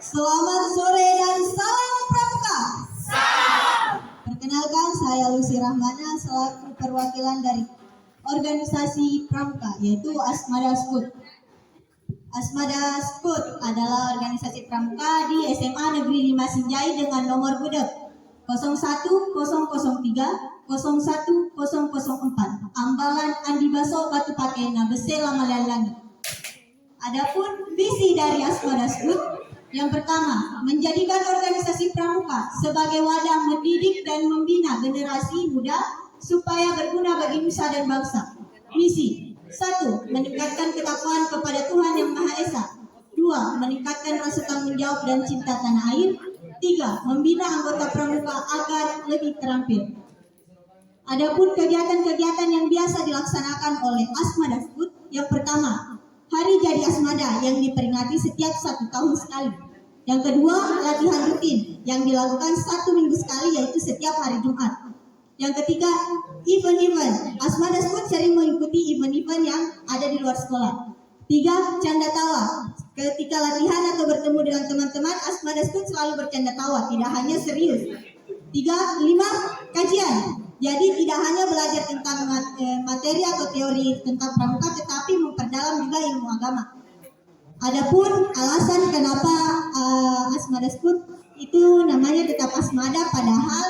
Selamat sore dan salam pramuka. Perkenalkan, saya Lucy Rahmana selaku perwakilan dari organisasi pramuka yaitu Asmada Scout. Asmada Scout adalah organisasi pramuka di SMA Negeri 5 Sinjai dengan nomor budak 01003 01004 Ambalan Andi Baso Batu Pake Nabese Lamalangi. Adapun visi dari Asmada Scout yang pertama, menjadikan organisasi pramuka sebagai wadah mendidik dan membina generasi muda supaya berguna bagi nusa dan bangsa. Misi 1. Meningkatkan ketakwaan kepada Tuhan Yang Maha Esa. 2. Meningkatkan rasa tanggung jawab dan cinta tanah air. 3. Membina anggota pramuka agar lebih terampil. Adapun kegiatan-kegiatan yang biasa dilaksanakan oleh Asmada Scout, yang pertama, Hari Jadi Asmada yang diperingati setiap 1 tahun sekali. Yang kedua, latihan rutin yang dilakukan 1 minggu sekali yaitu setiap hari Jumat. Yang ketiga, event-event. Asmada Scout sering mengikuti event-event yang ada di luar sekolah. 3. Canda tawa. Ketika latihan atau bertemu dengan teman-teman, Asmada Scout selalu bercanda tawa, tidak hanya serius. 5. Kajian. Jadi tidak hanya belajar tentang materi atau teori tentang pramuka, tetapi memperdalam juga ilmu agama. Adapun alasan kenapa Asmada Scout itu namanya tetap Asmada, padahal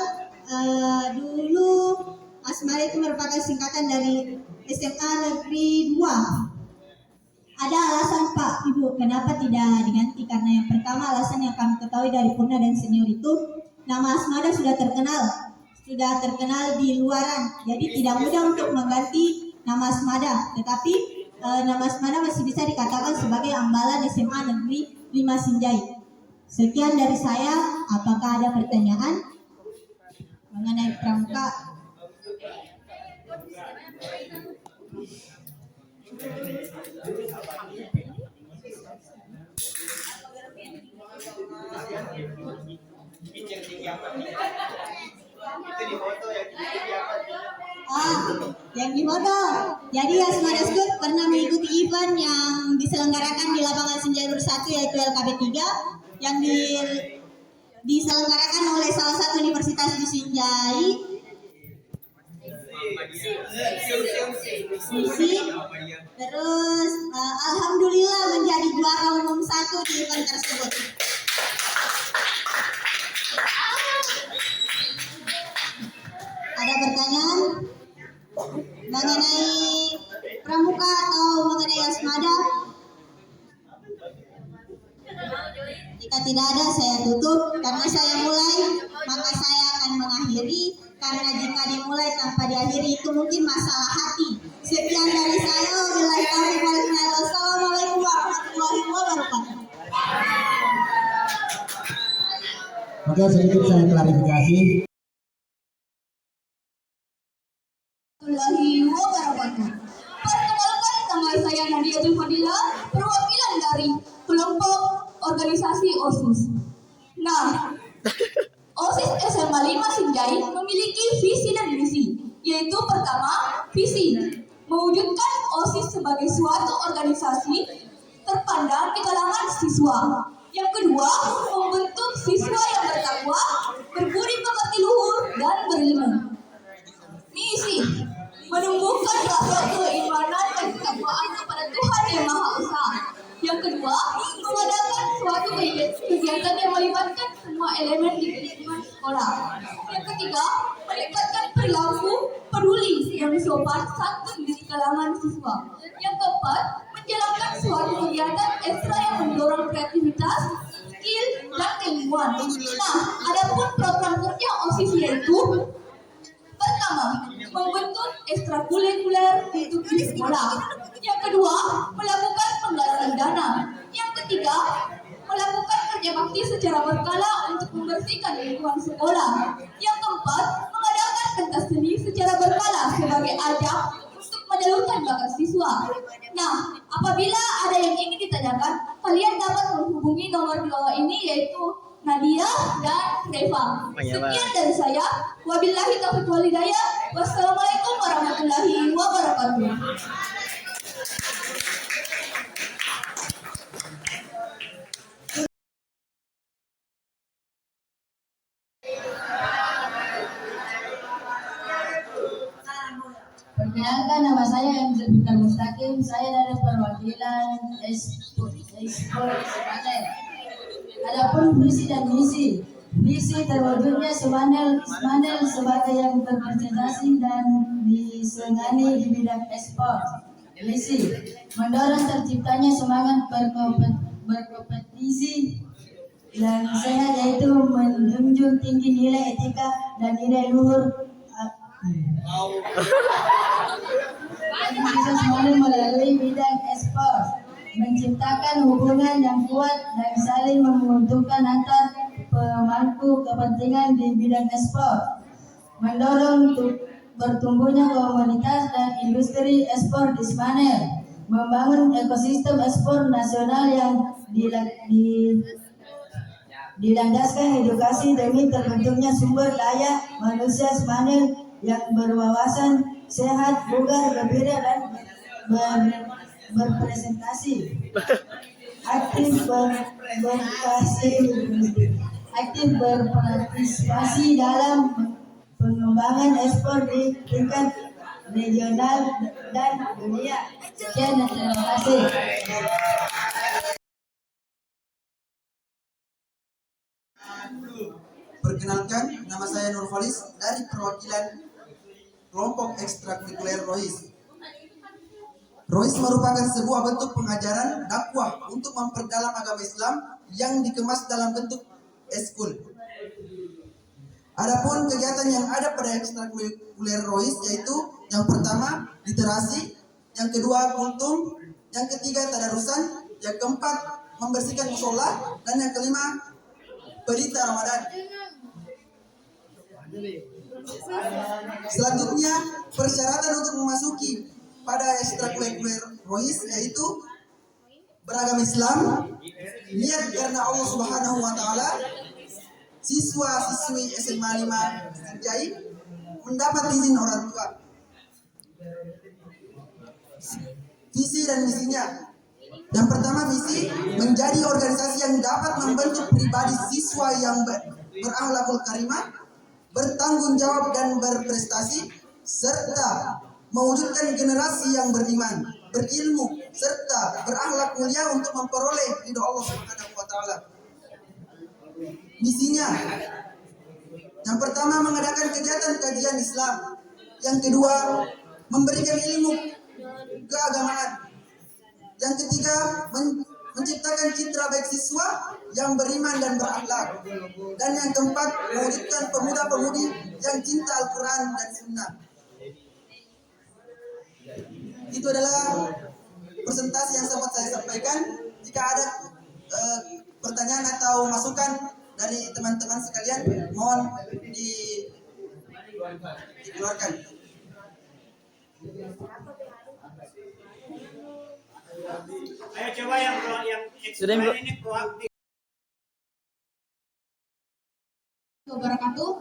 dulu Asmada itu merupakan singkatan dari SMA Negeri 2. Ada alasan Pak Ibu kenapa tidak diganti, karena yang pertama alasan yang kami ketahui dari Purna dan senior itu nama Asmada sudah terkenal di luaran, jadi tidak mudah untuk mengganti nama Asmada, tetapi nama Asmada masih bisa dikatakan sebagai Ambalan SMA Negeri 5 Sinjai. Sekian dari saya, apakah ada pertanyaan mengenai pramuka? Yang di foto. Jadi Asmada Scout pernah mengikuti event yang diselenggarakan di lapangan Sinjai 1 yaitu LKB 3 yang diselenggarakan oleh salah satu universitas di Sinjai. Terus alhamdulillah menjadi juara umum 1 di event tersebut. Ada pertanyaan mengenai pramuka atau mengenai Asmada? Jika tidak ada, saya tutup. Karena saya mulai, maka saya akan mengakhiri. Karena jika dimulai tanpa diakhiri itu mungkin masalah hati. Sekian dari saya. Wabillahi taufiq wal hidayah. Wassalamualaikum warahmatullahi wabarakatuh. Oke, sedikit saya klarifikasi. Perkenalkan, nama saya Nadiatul Fadilah, perwakilan dari kelompok organisasi OSIS. Nah, OSIS SMA 5 Sinjai memiliki visi dan misi, yaitu pertama, visi mewujudkan OSIS sebagai suatu organisasi terpandang di kalangan siswa. Yang kedua, membentuk siswa yang bertakwa, berbudi pekerti luhur, dan berilmu. Misi menumbuhkan rasa keimanan dan ketakwaan kepada Tuhan Yang Maha Esa. Yang kedua, mengadakan suatu kegiatan yang melibatkan semua elemen di lingkungan sekolah. Yang ketiga, meningkatkan perilaku peduli yang sopan santun di kalangan siswa. Yang keempat, menjalankan suatu kegiatan ekstra yang mendorong kreativitas, skill, dan keilmuan. Nah, adapun program kerja OSIS yaitu pertama, membentuk ekstrakurikuler untuk di sekolah. Yang kedua, melakukan penggalangan dana. Yang ketiga, melakukan kerja bakti secara berkala untuk membersihkan lingkungan sekolah. Yang keempat, mengadakan pentas seni secara berkala sebagai ajang untuk menyalurkan bakat siswa. Nah, apabila ada yang ingin ditanyakan, kalian dapat menghubungi nomor di bawah ini yaitu Nadia dan Deva. Sekian dari saya. Wabillahi taufiq wal hidayah. Wassalamualaikum warahmatullahi wabarakatuh. Perkenalkan, nama saya M. Zulfikar Mustaqim. Saya dari perwakilan Esport Semanel. Adapun visi dan misi. Visi terwujudnya Ismanel sebagai yang berprestasi dan disegani di bidang esport. Misi mendorong terciptanya semangat berkompetisi dan sehat, yaitu menjunjung tinggi nilai etika dan nilai luhur aktivitas melalui bidang esport, menciptakan hubungan yang kuat dan saling menguntungkan antar pemangku kepentingan di bidang esport, mendorong bertumbuhnya komunitas dan industri esport di Semanel, membangun ekosistem esport nasional yang dilandaskan edukasi demi terbentuknya sumber daya manusia Semanel yang berwawasan sehat, bugar, gembira, dan berpresentasi. Aktif berpartisipasi dalam pengembangan esport di tingkat regional dan dunia. Sekian dan terima kasih. Perkenalkan, nama saya Nur Falis dari perwakilan kelompok ekstrakurikuler ROIS. ROIS merupakan sebuah bentuk pengajaran dakwah untuk memperdalam agama Islam yang dikemas dalam bentuk eskul. Adapun kegiatan yang ada pada ekstrakurikuler ROIS yaitu yang pertama literasi, yang kedua kultum, yang ketiga tadarusan, yang keempat membersihkan musola, dan yang kelima berita Ramadan. Selanjutnya, persyaratan untuk memasuki pada ekstrakurikuler ROIS yaitu beragama Islam, niat karena Allah Subhanahu wa taala, siswa-siswi SMA 5 Sinjai mendapat izin orang tua. Visi dan misinya. Yang pertama, visi menjadi organisasi yang dapat membentuk pribadi siswa yang berakhlakul karimah, bertanggung jawab dan berprestasi, serta mewujudkan generasi yang beriman, berilmu, serta berakhlak mulia untuk memperoleh ridho Allah Subhanahu wa taala. Misinya, yang pertama mengadakan kegiatan kajian Islam, yang kedua memberikan ilmu keagamaan, yang ketiga menciptakan citra baik siswa yang beriman dan berakhlak, dan yang keempat mewujudkan pemuda-pemudi yang cinta Al-Quran dan Sunnah. Itu adalah presentasi yang sempat saya sampaikan. Jika ada pertanyaan atau masukan dari teman-teman sekalian, mohon dikeluarkan. Ayo coba yang explain ini proaktif. Wabarakatuh.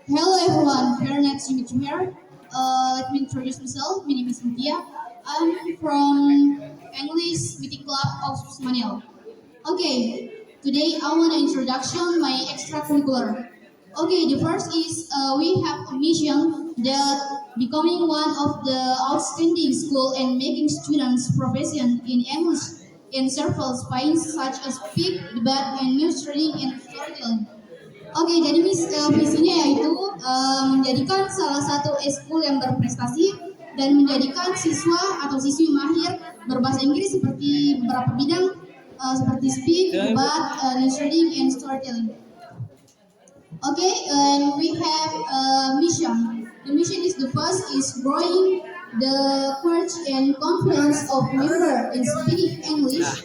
Hello everyone, very nice to meet you here. Let me introduce myself. My name is Cynthia. I'm from English Meeting Club of Semanil. Okay, today I want to introduction my extracurricular. Okay, the first is we have a mission that becoming one of the outstanding school and making students proficient in English in several spines such as speak, debate, and news reading and storytelling. Oke, jadi visinya yaitu menjadikan salah satu eskul yang berprestasi dan menjadikan siswa atau siswi mahir berbahasa Inggris seperti beberapa bidang seperti speak, debate, news reading, and storytelling. Okay, and we have a mission. The mission is the first is growing the courage and confidence of member in speaking English,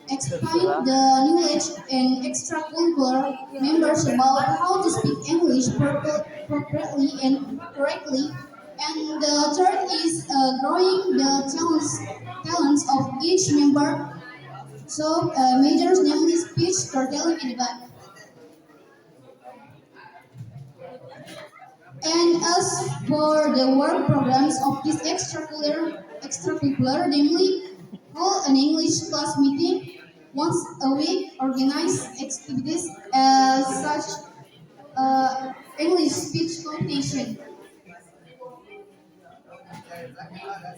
expand the knowledge and extracurricular members about how to speak English properly and correctly. And the third is growing the talents of each member. So majors namely speech, storytelling, and debate. And as for the work programs of this extracurricular, namely hold an English class meeting once a week, organize activities such English speech competition.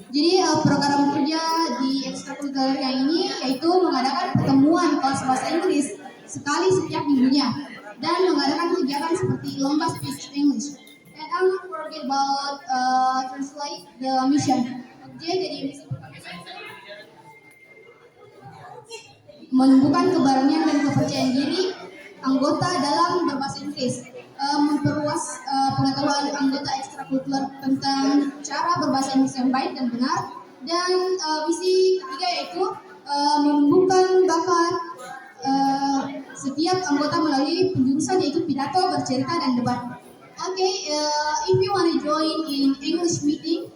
Jadi program kerja di ekstrakurikuler yang ini yaitu mengadakan pertemuan kelas bahasa Inggris sekali setiap minggunya dan mengadakan kegiatan seperti lomba speech English. And I'm not forget about translate the mission. Jadi menumbuhkan keberanian dan kepercayaan diri anggota dalam berbahasa Inggris, memperluas pengetahuan anggota ekstrakurikuler tentang cara berbahasa Inggris yang baik dan benar, dan misi ketiga yaitu menumbuhkan bakat setiap anggota melalui penjurusan yaitu pidato, bercerita, dan debat. Okay, if you want to join in English meeting,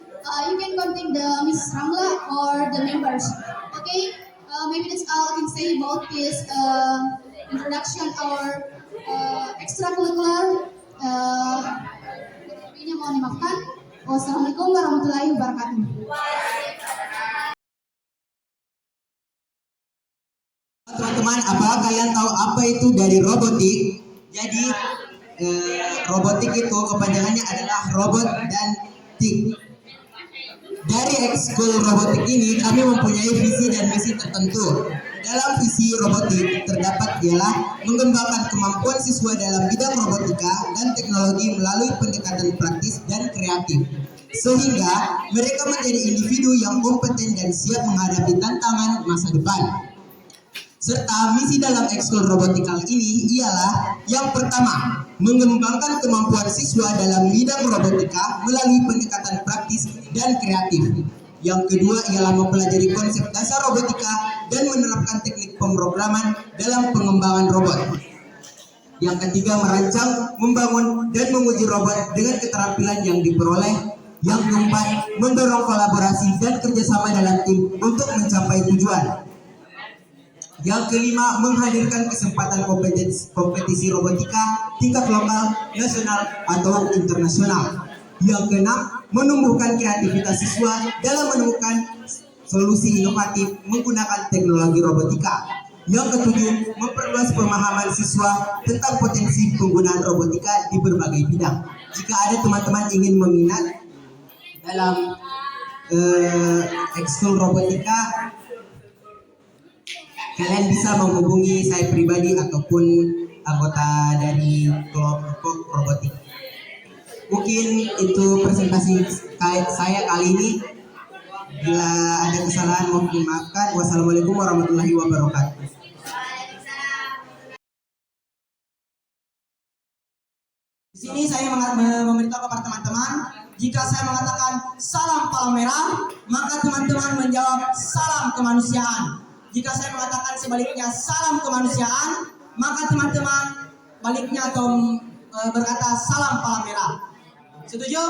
you can contact the Mrs. Ramla or the members. Okay, maybe that's all I can say about this introduction or extracurricular. Ini mohon dimaafkan. Wassalamualaikum warahmatullahi wabarakatuh. Teman-teman, apakah kalian tahu apa itu dari robotik? Jadi robotik itu kepanjangannya adalah robot dan tik. Dari ekskul robotik ini kami mempunyai visi dan misi tertentu. Dalam visi robotik terdapat ialah mengembangkan kemampuan siswa dalam bidang robotika dan teknologi melalui pendekatan praktis dan kreatif, sehingga mereka menjadi individu yang kompeten dan siap menghadapi tantangan masa depan. Serta misi dalam ekskul robotikal ini ialah yang pertama, mengembangkan kemampuan siswa dalam bidang robotika melalui pendekatan praktis dan kreatif. Yang kedua ialah mempelajari konsep dasar robotika dan menerapkan teknik pemrograman dalam pengembangan robot. Yang ketiga, merancang, membangun, dan menguji robot dengan keterampilan yang diperoleh. Yang keempat, mendorong kolaborasi dan kerjasama dalam tim untuk mencapai tujuan. Yang kelima, menghadirkan kesempatan kompetisi robotika tingkat lokal, nasional, atau internasional. Yang keenam, menumbuhkan kreativitas siswa dalam menemukan solusi inovatif menggunakan teknologi robotika. Yang ketujuh, memperluas pemahaman siswa tentang potensi penggunaan robotika di berbagai bidang. Jika ada teman-teman ingin meminat dalam ekskul robotika, kalian bisa menghubungi saya pribadi ataupun anggota dari kelompok robotik. Mungkin itu presentasi saya kali ini. Bila ada kesalahan mohon dimaafkan. Wassalamualaikum warahmatullahi wabarakatuh. Di sini saya memberitahu kepada teman-teman, jika saya mengatakan salam palang merah, maka teman-teman menjawab salam kemanusiaan. Jika saya mengatakan sebaliknya salam kemanusiaan, maka teman-teman baliknya atau berkata salam palang merah. Setuju?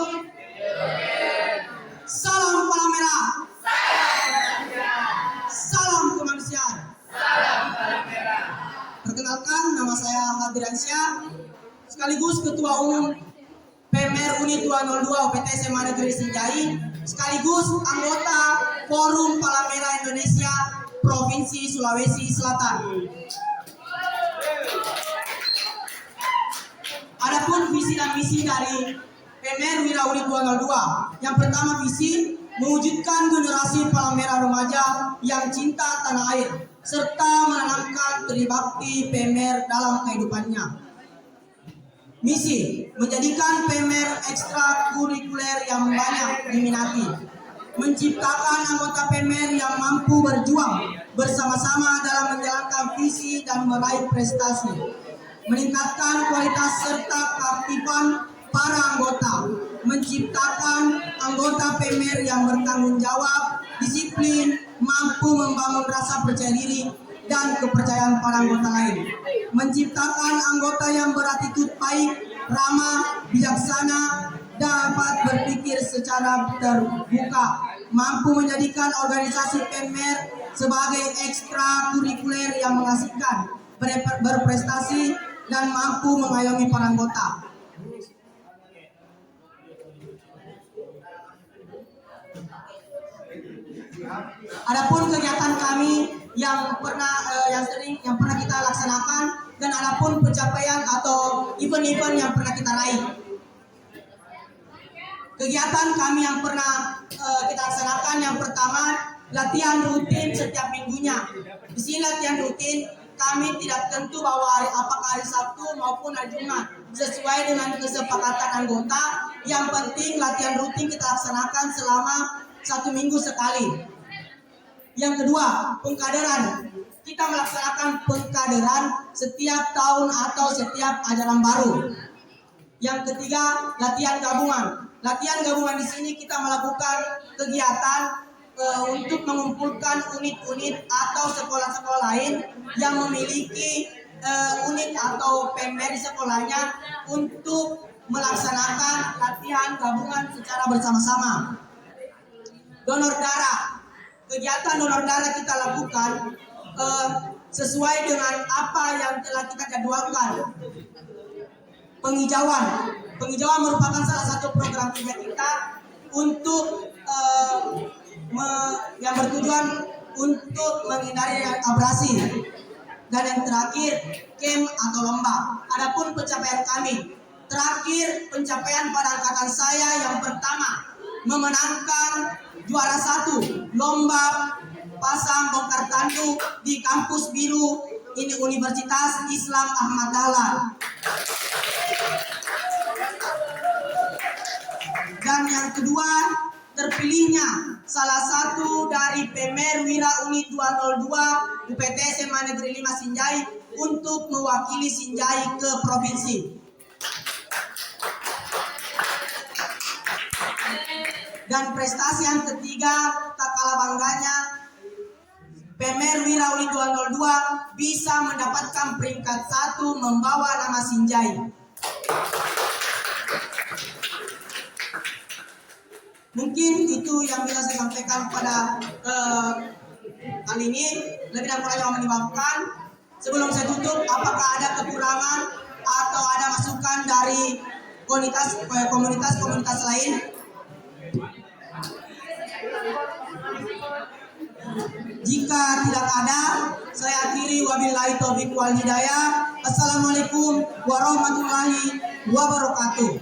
Salam palang merah. Salam kemanusiaan. Perkenalkan, nama saya Hadriansyah, sekaligus Ketua Umum PMR Unit 202 UPT SMA Negeri Sinjai, sekaligus anggota Forum Palang Merah Indonesia Provinsi Sulawesi Selatan. Adapun visi dan misi dari PMR Wira Unit 202. Yang pertama, visi mewujudkan generasi palang merah remaja yang cinta tanah air serta menanamkan tribakti PMR dalam kehidupannya. Misi menjadikan PMR ekstrakurikuler yang banyak diminati, menciptakan anggota PMR yang mampu berjuang bersama-sama dalam menjalankan visi dan meraih prestasi, meningkatkan kualitas serta keaktifan para anggota, menciptakan anggota PMR yang bertanggung jawab, disiplin, mampu membangun rasa percaya diri dan kepercayaan para anggota lain, menciptakan anggota yang berattitude baik, ramah, bijaksana, dapat berpikir secara terbuka, mampu menjadikan organisasi PMR sebagai ekstrakurikuler yang mengasihkan, berprestasi, dan mampu mengayomi para anggota. Adapun kegiatan kami yang pernah kita laksanakan dan adapun pencapaian atau event-event yang pernah kita raih. Kegiatan kami yang pernah kita laksanakan, yang pertama latihan rutin setiap minggunya. Di sini latihan rutin kami tidak tentu bahwa apakah hari Sabtu maupun hari Jumat, sesuai dengan kesepakatan anggota. Yang penting latihan rutin kita laksanakan selama 1 minggu sekali. Yang kedua, pengkaderan. Kita melaksanakan pengkaderan setiap tahun atau setiap ajaran baru. Yang ketiga, latihan gabungan. Latihan gabungan di sini kita melakukan kegiatan untuk mengumpulkan unit-unit atau sekolah-sekolah lain yang memiliki unit atau PMR di sekolahnya untuk melaksanakan latihan gabungan secara bersama-sama. Donor darah. Kegiatan donor darah kita lakukan sesuai dengan apa yang telah kita jadwalkan. Penghijauan merupakan salah satu program kerja kita untuk yang bertujuan untuk menghindari abrasi. Dan yang terakhir, camp atau lomba. Adapun pencapaian kami, terakhir pencapaian pada angkatan saya yang pertama memenangkan juara 1 lomba pasang bongkar tandu di kampus biru ini Universitas Islam Ahmad Dahlan. Dan yang kedua, terpilihnya salah satu dari PMR Wira Unit 202 UPT SMA Negeri 5 Sinjai untuk mewakili Sinjai ke provinsi. Dan prestasi yang ketiga, tak kalah bangganya, PMR Wira Unit 202 bisa mendapatkan peringkat 1 membawa nama Sinjai. Mungkin itu yang bisa saya sampaikan pada kali ini. Lebih dan kurang yang menyebabkan. Sebelum saya tutup, apakah ada kekurangan atau ada masukan dari komunitas lain? Jika tidak ada, saya akhiri wabillahi taufiq wal hidayah. Assalamualaikum warahmatullahi wabarakatuh.